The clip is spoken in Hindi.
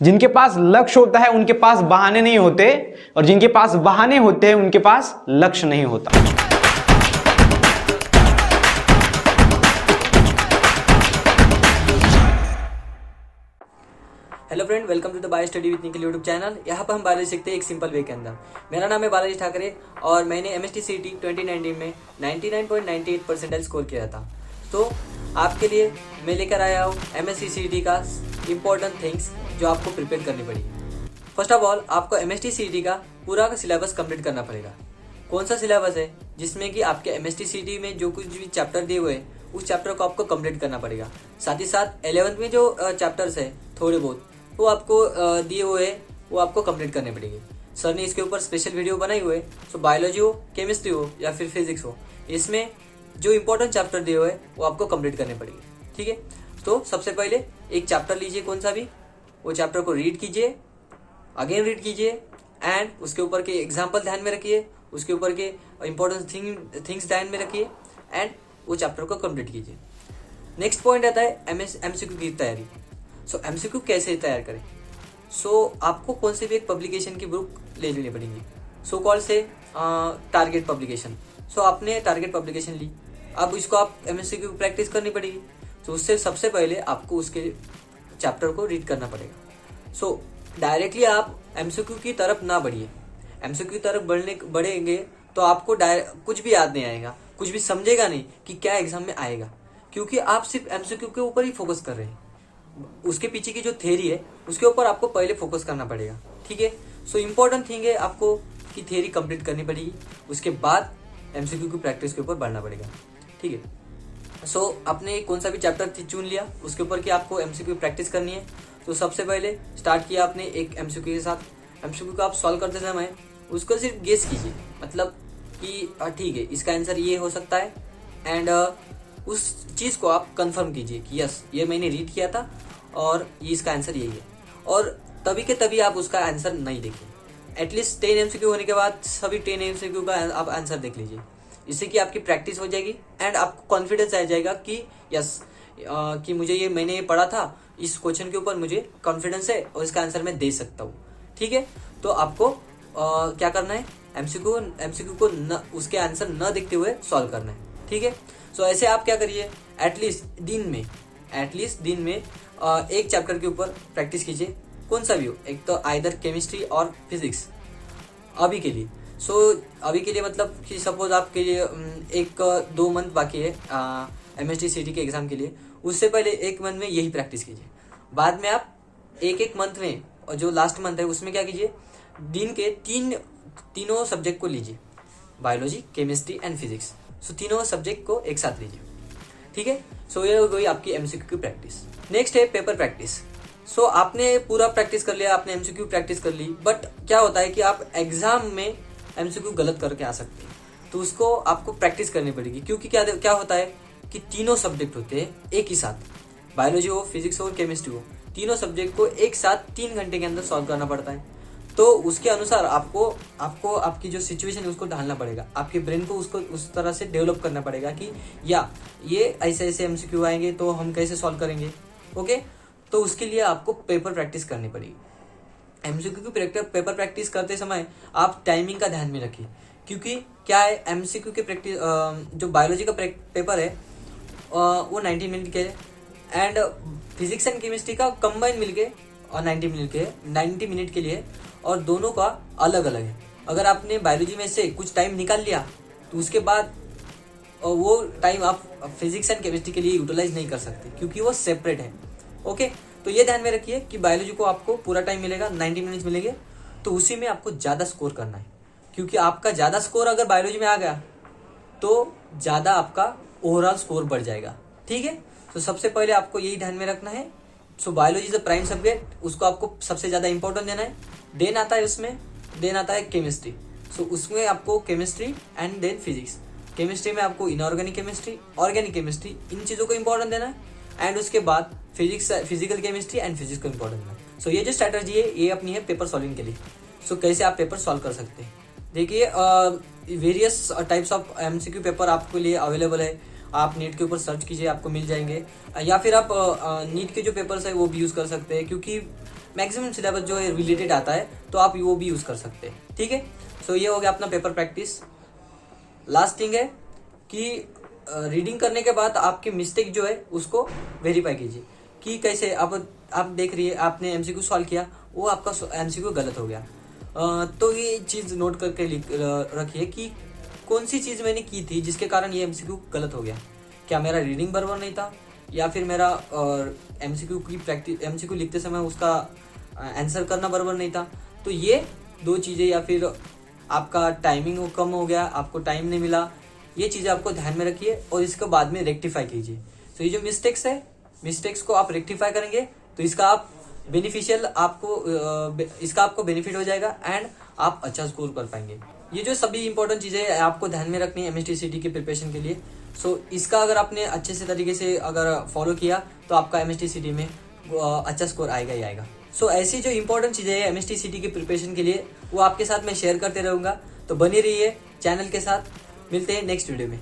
जिनके पास लक्ष्य होता है उनके पास बहाने नहीं होते, और जिनके पास बहाने होते हैं उनके पास लक्ष्य नहीं होता। Hello friend, welcome to the bio study with Nikhil YouTube channel. यहाँ पर हम बायोलॉजी सीखते हैं एक सिंपल वे के अंदर। मेरा नाम है बालाजी ठाकरे और मैंने MST CET 2019 में 99.98 परसेंटाइल स्कोर किया था। तो आपके लिए मैं लेकर आया हूँ MST CET का इम्पोर्टेंट थिंग्स जो आपको प्रिपेयर करनी पड़ेगी। फर्स्ट ऑफ ऑल, आपको MST CET का पूरा सिलेबस कंप्लीट करना पड़ेगा। कौन सा सिलेबस है? जिसमें कि आपके MST CET में जो कुछ भी चैप्टर दिए हुए हैं उस चैप्टर को आपको कंप्लीट करना पड़ेगा। साथ ही साथ 11th में जो चैप्टर्स है थोड़े बहुत वो आपको दिए हुए हैं, वो आपको कंप्लीट करने पड़ेंगे। सर ने इसके ऊपर स्पेशल वीडियो बनाई हुए है। सो बायोलॉजी हो, केमिस्ट्री हो या फिर फिजिक्स हो, इसमें जो इंपॉर्टेंट चैप्टर दिए हुए हैं वो आपको कंप्लीट करने पड़ेंगे। ठीक है, तो सबसे पहले एक चैप्टर लीजिए, कोई सा भी, वो चैप्टर को रीड कीजिए, अगेन रीड कीजिए एंड उसके ऊपर के एग्जाम्पल ध्यान में रखिए, उसके ऊपर के इंपॉर्टेंट थिंग्स ध्यान में रखिए एंड वो चैप्टर को कंप्लीट कीजिए। नेक्स्ट पॉइंट आता है MCQ की तैयारी। सो MCQ कैसे तैयार करें? आपको कौन से भी एक पब्लिकेशन की बुक ले लेनी पड़ेगी, सो कॉल से टारगेट पब्लिकेशन। आपने टारगेट पब्लिकेशन ली, अब इसको आप MCQ प्रैक्टिस करनी पड़ेगी। उससे सबसे पहले आपको उसके चैप्टर को रीड करना पड़ेगा। डायरेक्टली आप MCQ की तरफ ना बढ़िए। MCQ की तरफ बढ़ेंगे तो आपको कुछ भी याद नहीं आएगा, कुछ भी समझेगा नहीं कि क्या एग्जाम में आएगा, क्योंकि आप सिर्फ MCQ के ऊपर ही फोकस कर रहे हैं। उसके पीछे की जो थ्योरी है उसके ऊपर आपको पहले फोकस करना पड़ेगा। ठीक है, इम्पोर्टेंट थिंग है आपको कि थ्योरी कंप्लीट करनी पड़ेगी, उसके बाद MCQ की प्रैक्टिस के ऊपर बढ़ना पड़ेगा। ठीक है, आपने कौन सा भी चैप्टर चुन लिया, उसके ऊपर कि आपको MCQ प्रैक्टिस करनी है। तो सबसे पहले स्टार्ट किया आपने एक MCQ के साथ। MCQ को आप सॉल्व करते समय उसको सिर्फ गेस कीजिए, मतलब कि ठीक है इसका आंसर ये हो सकता है, एंड उस चीज़ को आप कंफर्म कीजिए कि यस ये मैंने रीड किया था और ये इसका आंसर यही है, और तभी के तभी आप उसका आंसर नहीं देखिए। एटलीस्ट 10 MCQ होने के बाद सभी 10 MCQ का आप आंसर देख लीजिए। इससे कि आपकी प्रैक्टिस हो जाएगी एंड आपको कॉन्फिडेंस आ जाएगा कि यस कि मुझे ये मैंने ये पढ़ा था, इस क्वेश्चन के ऊपर मुझे कॉन्फिडेंस है और इसका आंसर मैं दे सकता हूँ। ठीक है, तो आपको क्या करना है, MCQ को न उसके आंसर न देखते हुए सॉल्व करना है। ठीक है, ऐसे आप क्या करिए, एटलीस्ट दिन में एक चैप्टर के ऊपर प्रैक्टिस कीजिए, कौन सा भी हो, एक तो आइदर केमिस्ट्री और फिजिक्स अभी के लिए। अभी के लिए मतलब कि सपोज आपके लिए 1-2 मंथ बाकी है MST CET के एग्जाम के लिए, उससे पहले 1 मंथ में यही प्रैक्टिस कीजिए। बाद में आप एक मंथ में, और जो लास्ट मंथ है उसमें क्या कीजिए, दिन के तीनों सब्जेक्ट को लीजिए, बायोलॉजी, केमिस्ट्री एंड फिजिक्स। तीनों सब्जेक्ट को एक साथ लीजिए। ठीक है, ये हो गई आपकी MCQ की प्रैक्टिस। नेक्स्ट है पेपर प्रैक्टिस। आपने पूरा प्रैक्टिस कर लिया, आपने MCQ प्रैक्टिस कर ली, बट क्या होता है कि आप एग्जाम में MCQ गलत करके आ सकते हैं, तो उसको आपको प्रैक्टिस करनी पड़ेगी। क्योंकि क्या होता है कि तीनों सब्जेक्ट होते हैं एक ही साथ, बायोलॉजी हो, फिजिक्स हो, केमिस्ट्री हो, तीनों सब्जेक्ट को एक साथ 3 घंटे के अंदर सॉल्व करना पड़ता है। तो उसके अनुसार आपको आपकी जो सिचुएशन है उसको ढालना पड़ेगा, आपके ब्रेन को उसको उस तरह से डेवलप करना पड़ेगा कि या ये ऐसे MCQ आएंगे तो हम कैसे सॉल्व करेंगे। ओके, तो उसके लिए आपको पेपर प्रैक्टिस करनी पड़ेगी। MCQ की पेपर प्रैक्टिस करते समय आप टाइमिंग का ध्यान में रखिए, क्योंकि क्या है, MCQ के प्रैक्टिस जो बायोलॉजी का पेपर है वो 90 मिनट के एंड फिजिक्स एंड केमिस्ट्री का कंबाइन मिलके और 90 मिनट के लिए, और दोनों का अलग अलग है। अगर आपने बायोलॉजी में से कुछ टाइम निकाल लिया तो उसके बाद वो टाइम आप फिजिक्स एंड केमिस्ट्री के लिए यूटिलाइज नहीं कर सकते, क्योंकि वो सेपरेट है। ओके, तो ये ध्यान में रखिए कि बायोलॉजी को आपको पूरा टाइम मिलेगा, 90 मिनट्स मिलेंगे, तो उसी में आपको ज़्यादा स्कोर करना है। क्योंकि आपका ज़्यादा स्कोर अगर बायोलॉजी में आ गया तो ज़्यादा आपका ओवरऑल स्कोर बढ़ जाएगा। ठीक है, तो सबसे पहले आपको यही ध्यान में रखना है। Biology is the prime subject, उसको आपको सबसे ज़्यादा इंपॉर्टेंट देना है। देन आता है केमिस्ट्री। उसमें आपको chemistry and then physics. Chemistry में आपको इनऑर्गेनिक केमिस्ट्री, ऑर्गेनिक केमिस्ट्री, इन चीज़ों को इंपॉर्टेंट देना है, एंड उसके बाद फिजिकल केमिस्ट्री एंड फिजिक्स को इंपॉर्टेंट देना है। ये जो स्ट्रैटेजी है ये अपनी है पेपर सॉल्विंग के लिए। कैसे आप पेपर सॉल्व कर सकते हैं, देखिए various types of MCQ paper आपके लिए अवेलेबल है। आप नेट के ऊपर सर्च कीजिए, आपको मिल जाएंगे। या फिर आप नीट के जो पेपर्स है वो भी यूज़ कर सकते हैं, क्योंकि मैक्सिमम सिलेबस जो है रिलेटेड आता है, तो आप वो भी यूज़ कर सकते हैं। ठीक है, सो ये हो गया अपना पेपर प्रैक्टिस। लास्ट थिंग है कि रीडिंग करने के बाद आपकी मिस्टेक जो है उसको वेरीफाई कीजिए कि कैसे। आप देख रही है, आपने एमसीक्यू सॉल्व किया, वो आपका एमसीक्यू गलत हो गया, तो ये चीज़ नोट करके रखिए कि कौन सी चीज़ मैंने की थी जिसके कारण ये एमसीक्यू गलत हो गया। क्या मेरा रीडिंग बराबर नहीं था, या फिर मेरा एमसीक्यू की प्रैक्टिस, एमसीक्यू लिखते समय उसका आंसर करना बराबर नहीं था। तो ये दो चीज़ें, या फिर आपका टाइमिंग कम हो गया, आपको टाइम नहीं मिला, ये चीज़ें आपको ध्यान में रखिए और इसको बाद में रेक्टिफाई कीजिए। तो ये जो मिस्टेक्स है, मिस्टेक्स को आप रेक्टिफाई करेंगे तो इसका आप बेनिफिशियल इसका आपको बेनिफिट हो जाएगा एंड आप अच्छा स्कोर कर पाएंगे। ये जो सभी इंपॉर्टेंट चीज़ें आपको ध्यान में रखनी है MSTCT की प्रिपरेशन के लिए। सो इसका अगर आपने अच्छे से तरीके से अगर फॉलो किया तो आपका MSTCT में अच्छा स्कोर आएगा ही आएगा। सो ऐसी जो इंपॉर्टेंट चीज़ें हैं MSTCT की प्रिपरेशन के लिए, वो आपके साथ मैं शेयर करते रहूँगा। तो बनी रहिए चैनल के साथ, मिलते हैं नेक्स्ट वीडियो में।